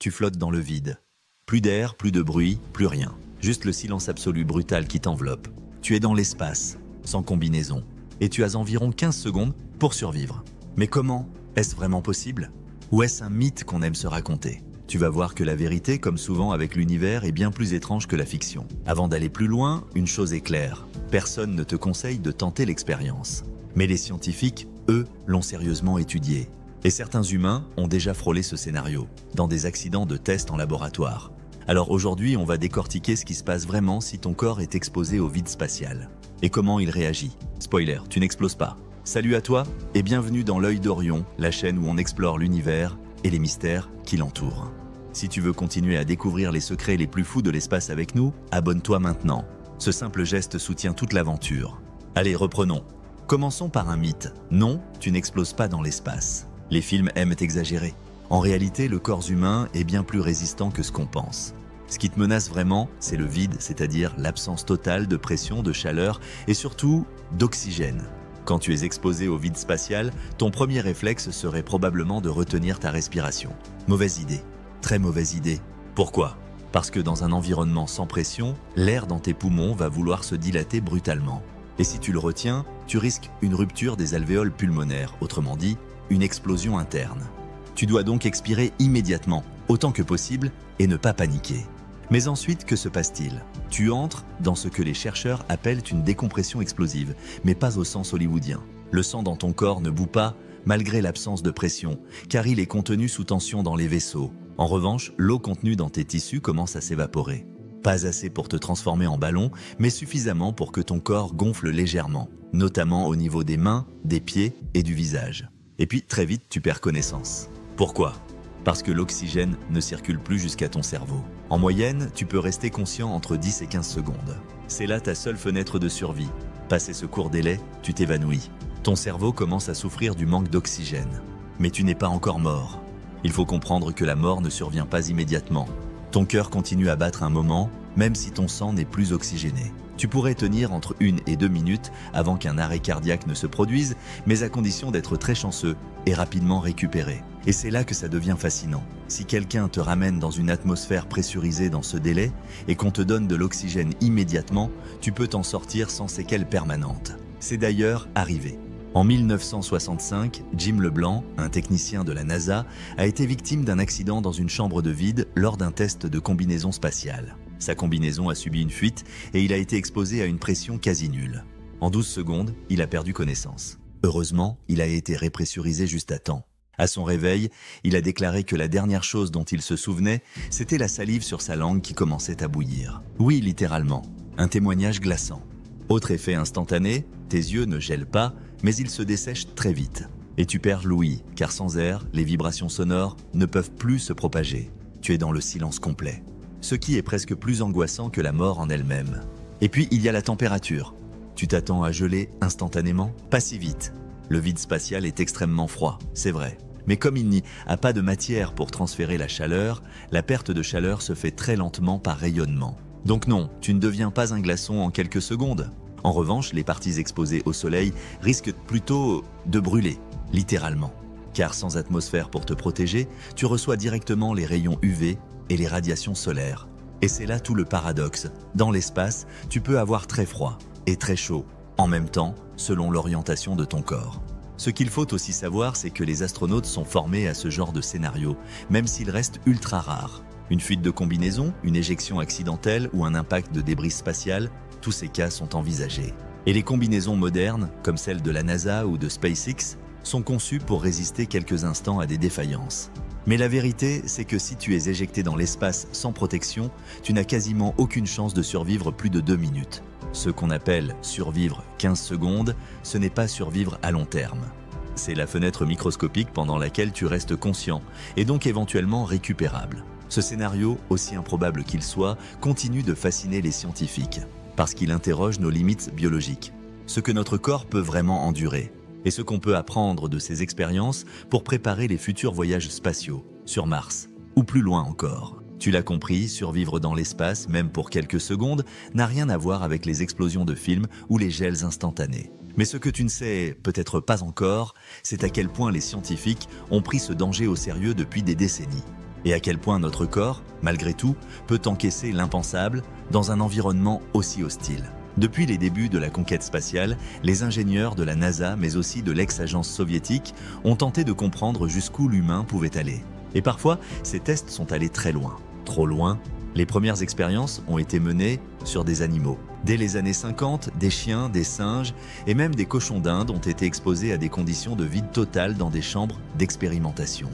tu flottes dans le vide. Plus d'air, plus de bruit, plus rien. Juste le silence absolu brutal qui t'enveloppe. Tu es dans l'espace, sans combinaison. Et tu as environ 15 secondes pour survivre. Mais comment? Est-ce vraiment possible? Ou est-ce un mythe qu'on aime se raconter? Tu vas voir que la vérité, comme souvent avec l'univers, est bien plus étrange que la fiction. Avant d'aller plus loin, une chose est claire. Personne ne te conseille de tenter l'expérience. Mais les scientifiques, eux, l'ont sérieusement étudié. Et certains humains ont déjà frôlé ce scénario, dans des accidents de tests en laboratoire. Alors aujourd'hui, on va décortiquer ce qui se passe vraiment si ton corps est exposé au vide spatial. Et comment il réagit. Spoiler, tu n'exploses pas. Salut à toi et bienvenue dans l'œil d'Orion, la chaîne où on explore l'univers et les mystères qui l'entourent. Si tu veux continuer à découvrir les secrets les plus fous de l'espace avec nous, abonne-toi maintenant. Ce simple geste soutient toute l'aventure. Allez, reprenons. Commençons par un mythe. Non, tu n'exploses pas dans l'espace. Les films aiment exagérer. En réalité, le corps humain est bien plus résistant que ce qu'on pense. Ce qui te menace vraiment, c'est le vide, c'est-à-dire l'absence totale de pression, de chaleur et surtout d'oxygène. Quand tu es exposé au vide spatial, ton premier réflexe serait probablement de retenir ta respiration. Mauvaise idée. Très mauvaise idée. Pourquoi? Parce que dans un environnement sans pression, l'air dans tes poumons va vouloir se dilater brutalement. Et si tu le retiens, tu risques une rupture des alvéoles pulmonaires, autrement dit, une explosion interne. Tu dois donc expirer immédiatement, autant que possible, et ne pas paniquer. Mais ensuite, que se passe-t-il? Tu entres dans ce que les chercheurs appellent une décompression explosive, mais pas au sens hollywoodien. Le sang dans ton corps ne bout pas, malgré l'absence de pression, car il est contenu sous tension dans les vaisseaux. En revanche, l'eau contenue dans tes tissus commence à s'évaporer. Pas assez pour te transformer en ballon, mais suffisamment pour que ton corps gonfle légèrement, notamment au niveau des mains, des pieds et du visage. Et puis, très vite, tu perds connaissance. Pourquoi? Parce que l'oxygène ne circule plus jusqu'à ton cerveau. En moyenne, tu peux rester conscient entre 10 et 15 secondes. C'est là ta seule fenêtre de survie. Passé ce court délai, tu t'évanouis. Ton cerveau commence à souffrir du manque d'oxygène. Mais tu n'es pas encore mort. Il faut comprendre que la mort ne survient pas immédiatement. Ton cœur continue à battre un moment, même si ton sang n'est plus oxygéné. Tu pourrais tenir entre 1 et 2 minutes avant qu'un arrêt cardiaque ne se produise, mais à condition d'être très chanceux et rapidement récupéré. Et c'est là que ça devient fascinant. Si quelqu'un te ramène dans une atmosphère pressurisée dans ce délai et qu'on te donne de l'oxygène immédiatement, tu peux t'en sortir sans séquelles permanentes. C'est d'ailleurs arrivé. En 1965, Jim Leblanc, un technicien de la NASA, a été victime d'un accident dans une chambre de vide lors d'un test de combinaison spatiale. Sa combinaison a subi une fuite et il a été exposé à une pression quasi nulle. En 12 secondes, il a perdu connaissance. Heureusement, il a été répressurisé juste à temps. À son réveil, il a déclaré que la dernière chose dont il se souvenait, c'était la salive sur sa langue qui commençait à bouillir. Oui, littéralement. Un témoignage glaçant. Autre effet instantané, tes yeux ne gèlent pas, mais ils se dessèchent très vite. Et tu perds l'ouïe, car sans air, les vibrations sonores ne peuvent plus se propager. Tu es dans le silence complet. Ce qui est presque plus angoissant que la mort en elle-même. Et puis, il y a la température. Tu t'attends à geler instantanément? Pas si vite. Le vide spatial est extrêmement froid, c'est vrai. Mais comme il n'y a pas de matière pour transférer la chaleur, la perte de chaleur se fait très lentement par rayonnement. Donc non, tu ne deviens pas un glaçon en quelques secondes. En revanche, les parties exposées au soleil risquent plutôt de brûler, littéralement. Car sans atmosphère pour te protéger, tu reçois directement les rayons UV et les radiations solaires. Et c'est là tout le paradoxe. Dans l'espace, tu peux avoir très froid et très chaud, en même temps, selon l'orientation de ton corps. Ce qu'il faut aussi savoir, c'est que les astronautes sont formés à ce genre de scénario, même s'ils restent ultra rares. Une fuite de combinaison, une éjection accidentelle ou un impact de débris spatial, tous ces cas sont envisagés. Et les combinaisons modernes, comme celles de la NASA ou de SpaceX, sont conçues pour résister quelques instants à des défaillances. Mais la vérité, c'est que si tu es éjecté dans l'espace sans protection, tu n'as quasiment aucune chance de survivre plus de 2 minutes. Ce qu'on appelle survivre 15 secondes, ce n'est pas survivre à long terme. C'est la fenêtre microscopique pendant laquelle tu restes conscient et donc éventuellement récupérable. Ce scénario, aussi improbable qu'il soit, continue de fasciner les scientifiques parce qu'il interroge nos limites biologiques, ce que notre corps peut vraiment endurer et ce qu'on peut apprendre de ces expériences pour préparer les futurs voyages spatiaux, sur Mars ou plus loin encore. Tu l'as compris, survivre dans l'espace, même pour quelques secondes, n'a rien à voir avec les explosions de films ou les gels instantanés. Mais ce que tu ne sais peut-être pas encore, c'est à quel point les scientifiques ont pris ce danger au sérieux depuis des décennies. Et à quel point notre corps, malgré tout, peut encaisser l'impensable dans un environnement aussi hostile. Depuis les débuts de la conquête spatiale, les ingénieurs de la NASA, mais aussi de l'ex-agence soviétique, ont tenté de comprendre jusqu'où l'humain pouvait aller. Et parfois, ces tests sont allés très loin. Trop loin. Les premières expériences ont été menées sur des animaux. Dès les années 50, des chiens, des singes et même des cochons d'Inde ont été exposés à des conditions de vide total dans des chambres d'expérimentation.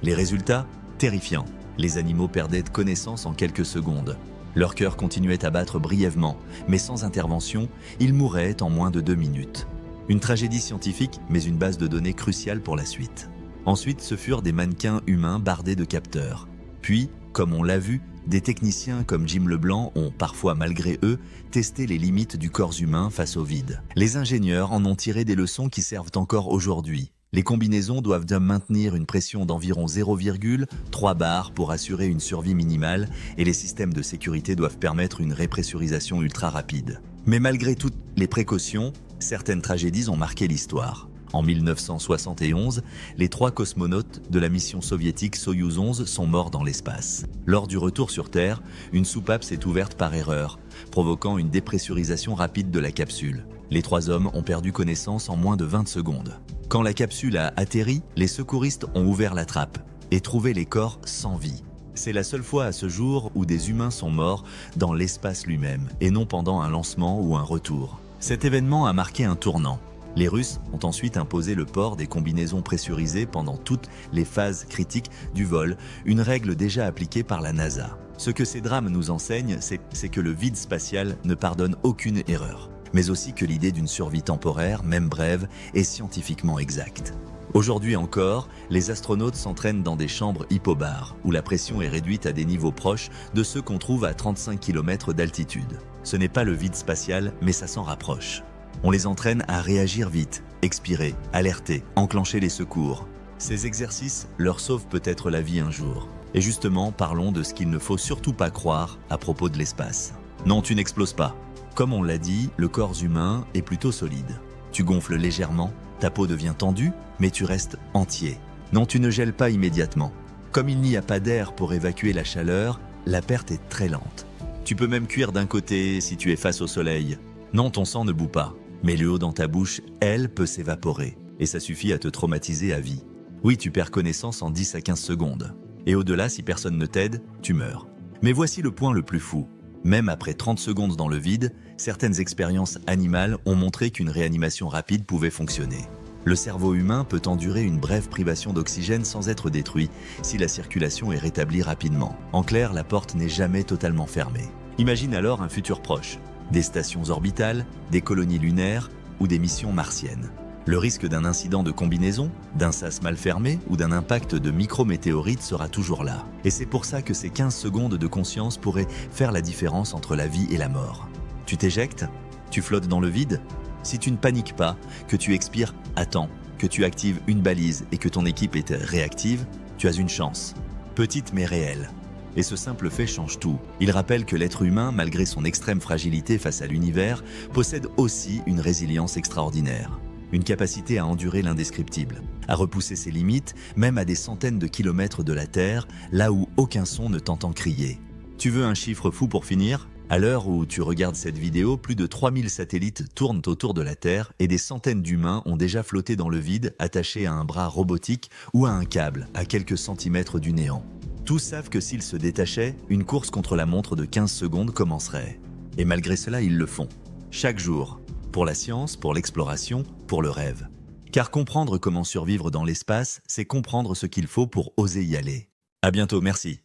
Les résultats? Terrifiants. Les animaux perdaient de connaissance en quelques secondes. Leur cœur continuait à battre brièvement, mais sans intervention, ils mouraient en moins de 2 minutes. Une tragédie scientifique, mais une base de données cruciale pour la suite. Ensuite, ce furent des mannequins humains bardés de capteurs. Puis, comme on l'a vu, des techniciens comme Jim Leblanc ont, parfois malgré eux, testé les limites du corps humain face au vide. Les ingénieurs en ont tiré des leçons qui servent encore aujourd'hui. Les combinaisons doivent maintenir une pression d'environ 0,3 bar pour assurer une survie minimale et les systèmes de sécurité doivent permettre une répressurisation ultra rapide. Mais malgré toutes les précautions, certaines tragédies ont marqué l'histoire. En 1971, les 3 cosmonautes de la mission soviétique Soyouz 11 sont morts dans l'espace. Lors du retour sur Terre, une soupape s'est ouverte par erreur, provoquant une dépressurisation rapide de la capsule. Les 3 hommes ont perdu connaissance en moins de 20 secondes. Quand la capsule a atterri, les secouristes ont ouvert la trappe et trouvé les corps sans vie. C'est la seule fois à ce jour où des humains sont morts dans l'espace lui-même et non pendant un lancement ou un retour. Cet événement a marqué un tournant. Les Russes ont ensuite imposé le port des combinaisons pressurisées pendant toutes les phases critiques du vol, une règle déjà appliquée par la NASA. Ce que ces drames nous enseignent, c'est que le vide spatial ne pardonne aucune erreur, mais aussi que l'idée d'une survie temporaire, même brève, est scientifiquement exacte. Aujourd'hui encore, les astronautes s'entraînent dans des chambres hypobares, où la pression est réduite à des niveaux proches de ceux qu'on trouve à 35 km d'altitude. Ce n'est pas le vide spatial, mais ça s'en rapproche. On les entraîne à réagir vite, expirer, alerter, enclencher les secours. Ces exercices leur sauvent peut-être la vie un jour. Et justement, parlons de ce qu'il ne faut surtout pas croire à propos de l'espace. Non, tu n'exploses pas. Comme on l'a dit, le corps humain est plutôt solide. Tu gonfles légèrement, ta peau devient tendue, mais tu restes entier. Non, tu ne gèles pas immédiatement. Comme il n'y a pas d'air pour évacuer la chaleur, la perte est très lente. Tu peux même cuire d'un côté si tu es face au soleil. Non, ton sang ne bout pas. Mais l'eau dans ta bouche, elle, peut s'évaporer. Et ça suffit à te traumatiser à vie. Oui, tu perds connaissance en 10 à 15 secondes. Et au-delà, si personne ne t'aide, tu meurs. Mais voici le point le plus fou. Même après 30 secondes dans le vide, certaines expériences animales ont montré qu'une réanimation rapide pouvait fonctionner. Le cerveau humain peut endurer une brève privation d'oxygène sans être détruit si la circulation est rétablie rapidement. En clair, la porte n'est jamais totalement fermée. Imagine alors un futur proche. Des stations orbitales, des colonies lunaires ou des missions martiennes. Le risque d'un incident de combinaison, d'un sas mal fermé ou d'un impact de micrométéorites sera toujours là. Et c'est pour ça que ces 15 secondes de conscience pourraient faire la différence entre la vie et la mort. Tu t'éjectes? Tu flottes dans le vide? Si tu ne paniques pas, que tu expires à temps, que tu actives une balise et que ton équipe est réactive, tu as une chance. Petite mais réelle. Et ce simple fait change tout. Il rappelle que l'être humain, malgré son extrême fragilité face à l'univers, possède aussi une résilience extraordinaire. Une capacité à endurer l'indescriptible, à repousser ses limites, même à des centaines de kilomètres de la Terre, là où aucun son ne t'entend crier. Tu veux un chiffre fou pour finir? À l'heure où tu regardes cette vidéo, plus de 3000 satellites tournent autour de la Terre et des centaines d'humains ont déjà flotté dans le vide, attachés à un bras robotique ou à un câble, à quelques centimètres du néant. Tous savent que s'ils se détachaient, une course contre la montre de 15 secondes commencerait. Et malgré cela, ils le font. Chaque jour. Pour la science, pour l'exploration, pour le rêve. Car comprendre comment survivre dans l'espace, c'est comprendre ce qu'il faut pour oser y aller. À bientôt, merci.